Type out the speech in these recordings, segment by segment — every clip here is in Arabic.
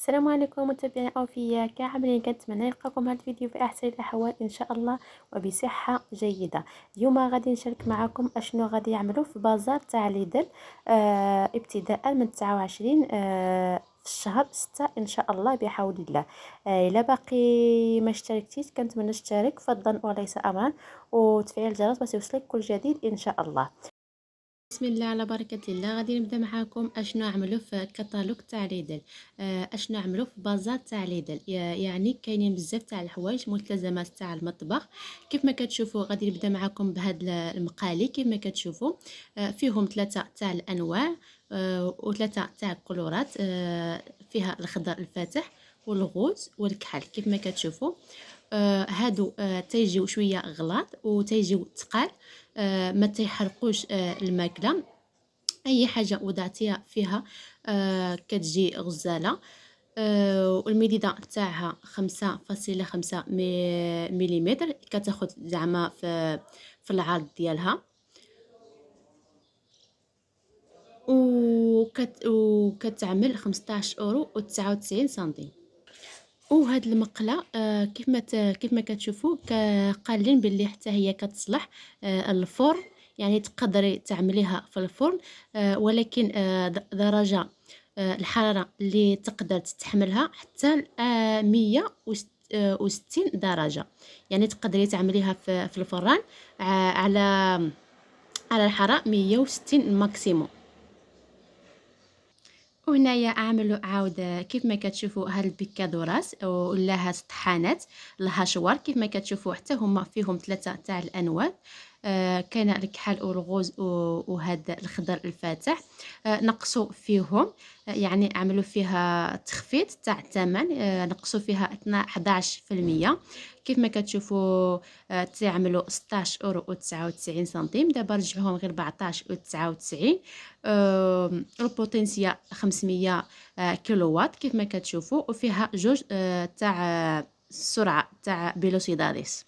السلام عليكم متابعي أوفياء كاملين، كنتمنى نلقاكم هذا الفيديو في أحسن الأحوال إن شاء الله وبصحة جيدة. اليوم غادي نشارك معكم أشنو غادي يعملوا في بازار تاع ليدل ابتداء من 29 في الشهر 6 إن شاء الله بحول الله. إلا باقي ما اشتركتيش كنتمنى تشترك فضلا وليس أمرا، وتفعيل الجرس باش يوصلك كل جديد إن شاء الله. بسم الله على بركة الله. غادي نبدا معاكم اشنو عملوا في كتالوج تاع ليدل. اشنو عملوا في بازار تاع ليدل، يعني كاينين بزاف تاع الحوايج ملتزمات تاع المطبخ. كيف ما كتشوفوا غادي نبدا معاكم بهاد المقالي. كيف ما كتشوفوا فيهم ثلاثه تاع الانواع وثلاثه تاع الكولورات. فيها الخضر الفاتح والغوز والكحل. كيف ما كتشوفوا هادو تيجيو شويه غلاط وتيجيو تقال، ما تيحرقوش الماكله. اي حاجه وضعتيها فيها كتجي غزاله. والمديده تاعها 5.5 مليمتر، كتاخد زعما في العرض ديالها. وكتعمل 15 اورو و99 سنتيم. وهاد المقله كيف ما كتشوفوا قالين باللي حتى هي كتصلح الفرن، يعني تقدري تعمليها في الفرن. ولكن درجه الحراره اللي تقدر تستحملها حتى 160 درجه، يعني تقدري تعمليها في الفران على الحراره 160 ماكسيموم. وهنايا عاود كيف ما كتشوفوا هاد البيكادوراس ولا هاد الطحانات الهاشوار. كيف ما كتشوفوا حتى هما فيهم ثلاثه تاع الانواع. كاين الكحل والغوز وهذا الخضر الفاتح. نقصوا فيهم، يعني عملوا فيها تخفيض تاع الثمن. نقصوا فيها 11%. كيف ما كتشوفوا تعملوا 16 اورو و99 سنتيم، دابا رجعوهم غير 14 و99. البوتنسيا 500 كيلو وات كيف ما كتشوفوا، وفيها جوج تاع السرعه تاع بيلوسيداديس.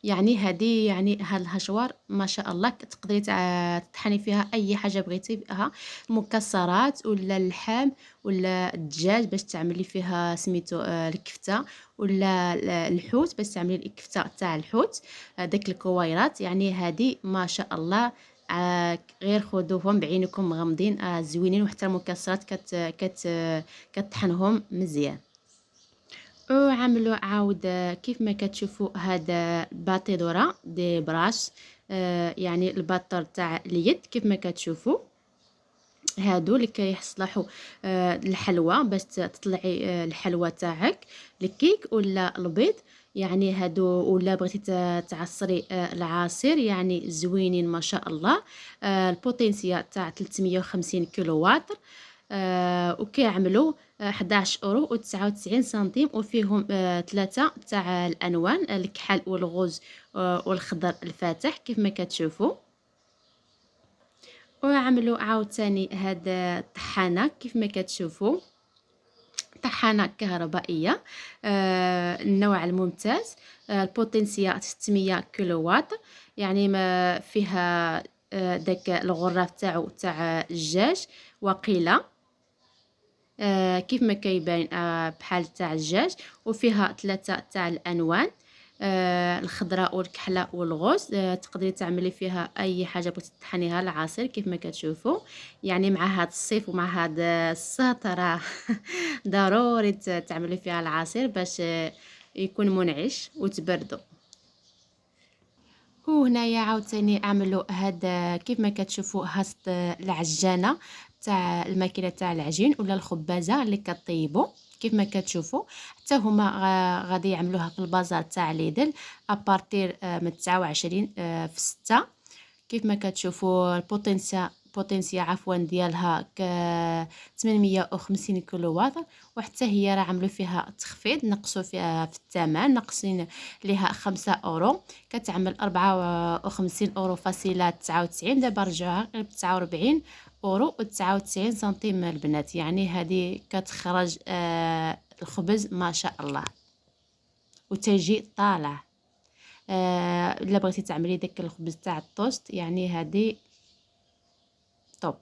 يعني هذه يعني هاد الهشوار ما شاء الله تقدري تطحني فيها اي حاجه بغيتي فيها، المكسرات ولا اللحم ولا الدجاج باش تعملي فيها سميتو الكفته، ولا الحوت باش تعملي الكفته تاع الحوت. داك الكويرات يعني هذه ما شاء الله. غير خذوهم بعينكم مغمضين، زوينين، وحتى المكسرات كتطحنهم مزيان. وعملوا عاود كيف ما كتشوفوا هذا باتيدورا دي براش، يعني الباتر تاع اليد. كيف ما كتشوفوا هادو اللي كيصلحوا الحلوى باش تطلعي الحلوى تاعك، الكيك ولا البيض. يعني هادو ولا بغيتي تعصري العصير، يعني زوينين ما شاء الله. البوتنسيا تاع 350 كيلو وات. وكيعملوا 11 اورو و99 سنتيم، وفيهم ثلاثه تاع الالوان، الكحل والغوز والخضر الفاتح كيف ما كتشوفوا. وعملوا عاوتاني هاد الطحانه كيف ما كتشوفوا، طحانه كهربائيه النوع الممتاز. البوتنسيا 600 كيلو وات، يعني ما فيها داك الغراف تاع الدجاج وقيله. كيف ما كيبان بحال تاع الدجاج، وفيها ثلاثه تاع الالوان، الخضراء والكحله والغوز. تقدري تعملي فيها اي حاجه بغيتي تطحنيها العصير كيف ما كتشوفوا. يعني مع هذا الصيف ومع هذا السطر ضروري تعملي فيها العصير باش يكون منعش وتبردوا. وهنايا عاوتاني عملوا هذا كيف ما كتشوفوا هاد العجانه تاع الماكينه تاع العجين ولا الخبازه اللي كطيبوا. كيف ما كتشوفوا حتى هما غادي يعملوها في البازار تاع ليدل ابارتير من 29 في 6. كيف ما كتشوفوا البوتنسيا عفوا ديالها 850 كيلو وات. وحتى هي راه عملوا فيها تخفيض، نقصوا فيها في الثمن، ناقصين ليها 5 اورو. كتعمل 54 اورو فاصلة 99، دابا رجعوها غير ب 49 اورو و99 سنتيم البنات. يعني هذه كتخرج الخبز ما شاء الله وتجي طالع. الا بغيتي تعملي داك الخبز تاع الطوست يعني هذه توب.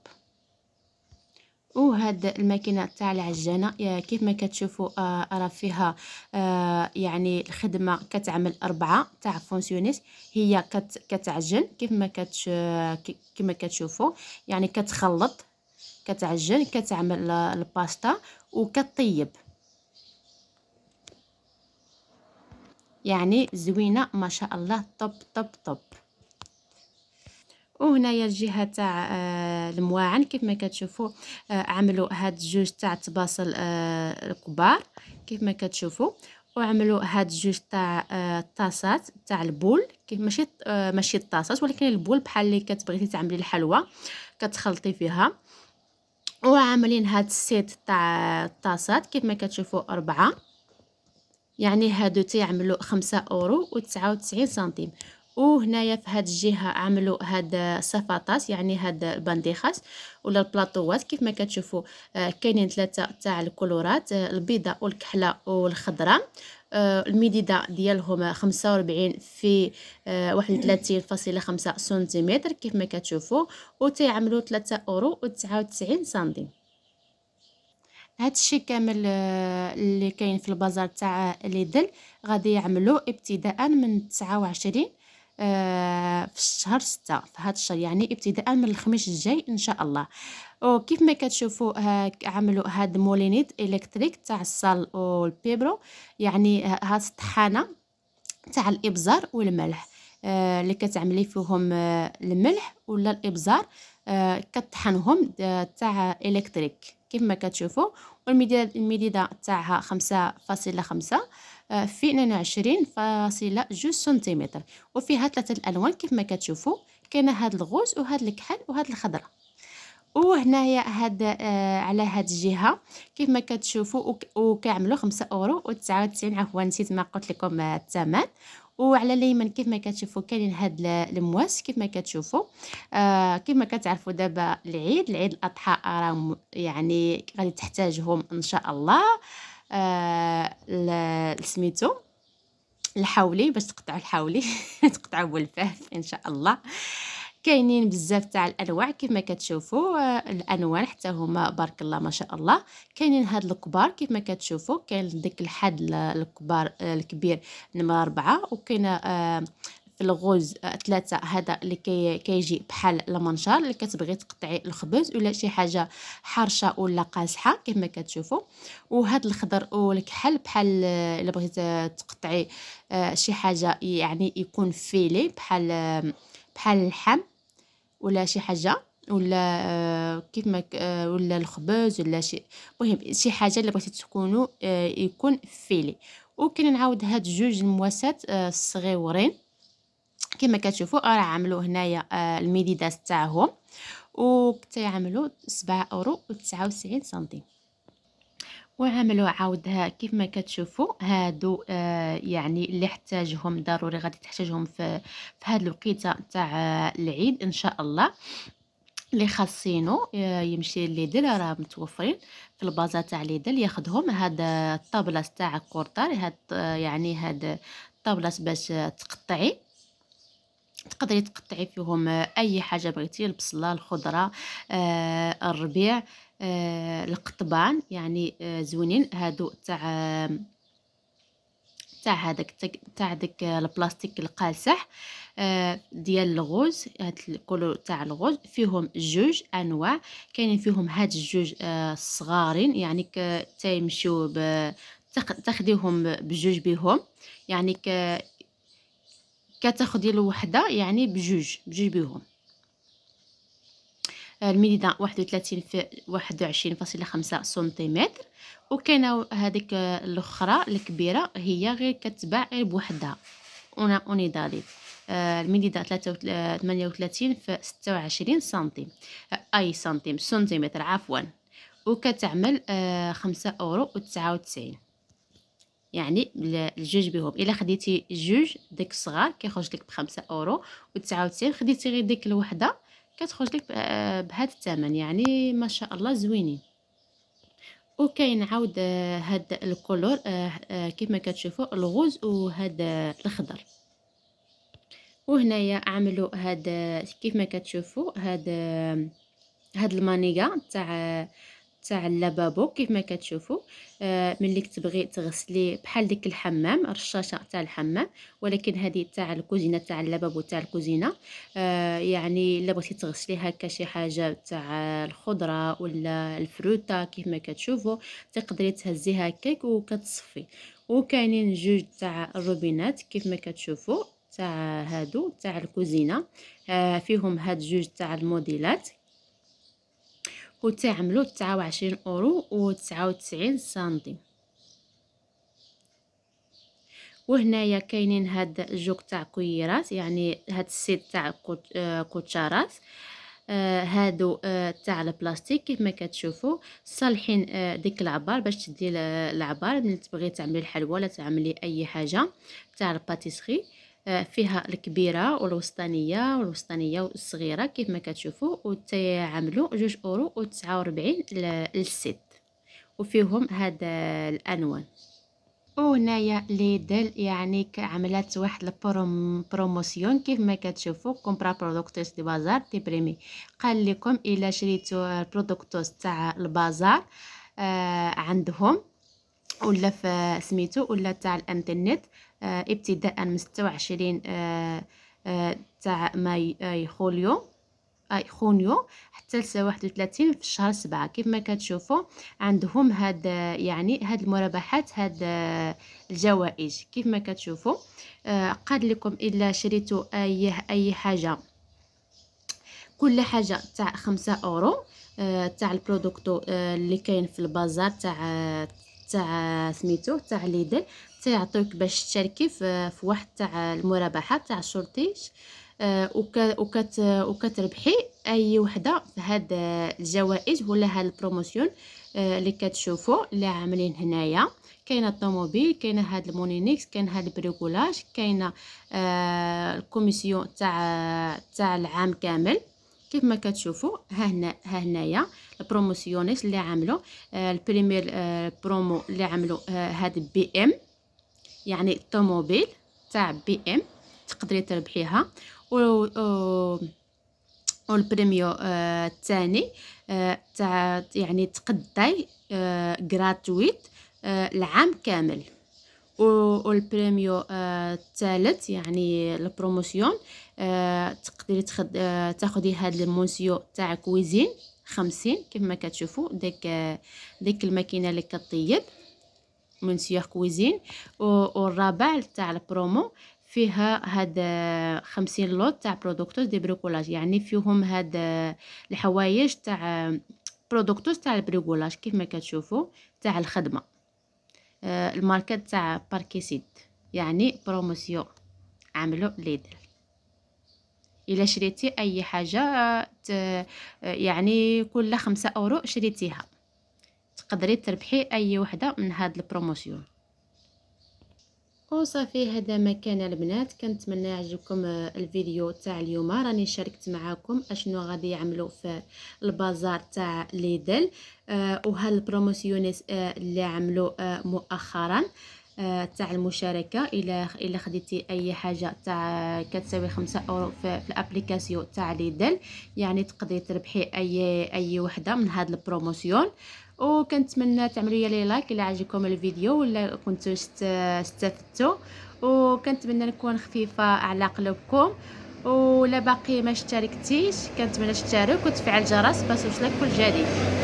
وهاد الماكينه تاع العجانه كيف ما كتشوفوا راه فيها يعني الخدمه كتعمل 4 تاع فونسيونيس. هي كتعجن كيف ما كيما كتشوفوا، يعني كتخلط، كتعجن، كتعمل الباستا وكطيب. يعني زوينه ما شاء الله، طب طب طب. وهنايا الجهه تاع المواعن كيف ما كتشوفوا، عملوا هاد جوج تاع الطباصل الكبار كيف ما كتشوفوا، وعملوا هاد جوج تاع الطاسات تاع البول، كيف ماشي الطاسات ولكن البول، بحال اللي كتبغيتي تعملي الحلوى كتخلطي فيها. وعاملين هاد السيت تاع الطاسات كيف ما كتشوفوا 4، يعني هادو تيعملوا 5 اورو و99 سنتيم. وهنايا في هاد الجهه عملوا هاد صفاطات، يعني هاد البنديخات ولا البلاطوات كيف ما كتشوفوا. كاينين 3 تاع الكولورات، البيضاء والكحله والخضراء. المديده ديالهم 45 في 31.5 سنتيمتر كيف ما كتشوفوا، وتيعملوا 3 اورو و99 سنتيم. هادشي كامل اللي كاين في البازار تاع ليدل غادي يعملوا ابتداء من 29 في الشهر 6 في هذا الشهر، يعني ابتداء من الخميس الجاي ان شاء الله. وكيف ما كتشوفوا عملوا هاد مولينيت الكتريك تاع الصال والبيبرو، يعني هاد الطحانه تاع الابزار والملح، اللي كتعملي فيهم الملح ولا الابزار، كطحنهم تاع الكتريك كيف ما كتشوفوا. والمديده تاعها 5.5 في 22.2 سنتيمتر، وفيها 3 الالوان كيف ما كتشوفوا. كاينه هاد الغوز وهاد الكحل وهاد الخضراء. وهنايا هاد على هاد الجهه كيف ما كتشوفوا وكيعملوا 5 اورو و99. عفوا نسيت ما قلت لكم الثمن. وعلى اليمين كيف ما كتشوفوا كاينين هاد المواس كيف ما كتشوفوا. كيف ما كتعرفوا دابا العيد الاضحى راه يعني غادي تحتاجهم ان شاء الله. سميتو الحولي باش تقطعوا الحولي تقطعوا بالفاف ان شاء الله. كاينين بزاف تاع الانواع كيف ما كتشوفوا، الالوان حتى هما بارك الله ما شاء الله. كاينين هاد الكبار كيف ما كتشوفوا، كاين ديك الحد الكبار الكبير نمرة 4، وكاينه في الغوز 3. هذا اللي كيجي بحال المنشار اللي كتبغي تقطعي الخبز ولا شي حاجه حرشه ولا قاصحه كيف ما كتشوفوا. وهاد الخضر والكحل بحال الا بغيتي تقطعي شي حاجه يعني يكون فيلي بحال اللحم ولا شي حاجه، ولا كيف ما ولا الخبز ولا شي، المهم شي حاجه اللي بغيتي تكونوا يكون فيلي. وكاين نعاود هاد جوج المواسات الصغيورين كما كتشوفوا راه عملوا هنايا الميديدات تاعهم، وكتعملوا 7 اورو و99 سنتيم. وعملوا عاودها كيف ما كتشوفوا هادو يعني اللي احتاجهم ضروري غادي تحتاجهم في هاد الوقيته تاع العيد ان شاء الله. اللي خاصينو يمشي ليدل راه متوفرين في البازار تاع ليدل، ياخذهم. هاد الطابله تاع الكورطار، هاد يعني هاد الطابلات باش تقدري تقطعي فيهم اي حاجه بغيتي، البصله، الخضره، الربيع، القطبان، يعني زوينين هادو تاع هذاك تاع داك البلاستيك القالصح ديال الغوز. هاد الكولور تاع الغوز فيهم جوج انواع، كاينين فيهم هاد الجوج الصغارين، يعني تيمشيو تاخديهم بجوج بهم، يعني كتاخدي له وحده يعني بجوج بهم. الميدان 31 في 21.5 سنتيمتر. وكاينه هذيك الاخرى الكبيره هي غير كتباع غير بوحدها اونيدالي. الميدان 38 في 26 سنتيم، اي سنتيمتر عفوا. وكتعمل 5 اورو و99، يعني الجوج بهم. الا خديتي جوج ديك الصغار كيخرج لك ب5 اورو و99، خديتي غير ديك الوحده كتخرج لك بهذا الثمن، يعني ما شاء الله زوينين. وكاين عاود هاد الكولور كيف ما كتشوفوا الغوز وهاد الخضر. وهنايا عملوا هاد كيف ما كتشوفوا هاد المانيكا تاع اللافابو كيف ما كتشوفوا. ملي كتبغي تغسلي بحال ديك الحمام، رشاشه تاع الحمام، ولكن هذه تاع الكوزينه تاع اللافابو تاع الكوزينه. يعني الا بغيتي تغسلي هكا شي حاجه تاع الخضره ولا الفروته كيف ما كتشوفوا، تقدري تهزيها هكاك وكتصفي. وكاينين جوج تاع الروبينات كيف ما كتشوفوا، تاع هادو تاع الكوزينه. فيهم هاد جوج تاع الموديلات، وتعملوا 29 اورو و99 سنتيم. وهنايا كاينين هاد الجوج تاع كويرات، يعني هاد السيت تاع كوتشارات. هادو تاع البلاستيك كيف ما كتشوفوا، صالحين ديك العبار باش تدي العبار ملي تبغي تعملي الحلوى ولا تعملي اي حاجه تاع الباتيسري. فيها الكبيره والوسطانيه والصغيره كيف ما كتشوفوا، وتعملوا 2 اورو و49 للست. وفيهم هاد الالوان. وهنايا ليدل يعني عملت واحد البروموسيون كيف ما كتشوفوا، كومبرا برودكتوس دي بازار دي بريمي. قال لكم الا شريتوا البرودكتوس تاع البازار عندهم ولا في سميتو ولا تاع الانترنت، ابتداء من 26 تاع ماي خونيو حتى ل 31 في الشهر 7. كيف ما كتشوفوا عندهم هاد يعني هاد المرابحات، هاد الجوائز كيف ما كتشوفوا. قال لكم الا شريتوا اي حاجه، كل حاجه تاع 5 اورو تاع البرودكتو اللي كاين في البازار تاع سميتو تاع ليدل، تعطيوك باش تشاركي في واحد تاع المرابحه تاع الشورتيج. وكتربحي اي وحده في هاد الجوائز ولا هاد البروموسيون اللي كتشوفوا اللي عاملين هنايا. كاينه الطوموبيل، كاينه هاد المونينيكس، كاين هاد البريكولاج، كاينه الكوميسيون تاع العام كامل كيف ما كتشوفوا. ها هنايا البروموسيونيس اللي عملوا البريمير برومو اللي عملوا هاد بي ام، يعني الطوموبيل تاع بي ام تقدري تربحيها. والبريميو الثاني تاع يعني تقداي غراتويت العام كامل. والبريميو الثالث يعني البروموسيون تقدري تاخدي هاد المونسيو تاع كويزين 50 كيف ما كتشوفوا، ديك الماكينه اللي كطيب مونسيو كويزين. والرابع تاع البرومو فيها هاد 50 لوط تاع برودكتوس دي بريكولاج، يعني فيهم هاد الحوايج تاع برودكتوس تاع البريكولاج كيف ما كتشوفوا تاع الخدمه. الماركه تاع باركيسيد، يعني بروموسيون عملوا ليدل. الا شريتي اي حاجه يعني كل 5 اورو شريتيها تقدري تربحي اي وحده من هاد البروموسيون. وصافي هذا ما كان البنات، كنتمنى يعجبكم الفيديو تاع اليوم. راني شاركت معكم اشنو غادي يعملوا في البازار تاع ليدل وهال البروموسيونيس اللي عملوا مؤخرا تاع المشاركه. الى خديتي اي حاجه تاع كتساوي 5 اورو في الابليكاسيون تاع ليدل، يعني تقدري تربحي اي وحده من هاد البروموسيون. وكنتمنى تعملوا لي لايك الى عجبكم الفيديو ولا كنتوا استفدتوا، وكنتمنى نكون خفيفه على قلوبكم. ولا باقي ما اشتركتيش كنتمنى تشترك وتفعل الجرس باش يوصلك كل جديد.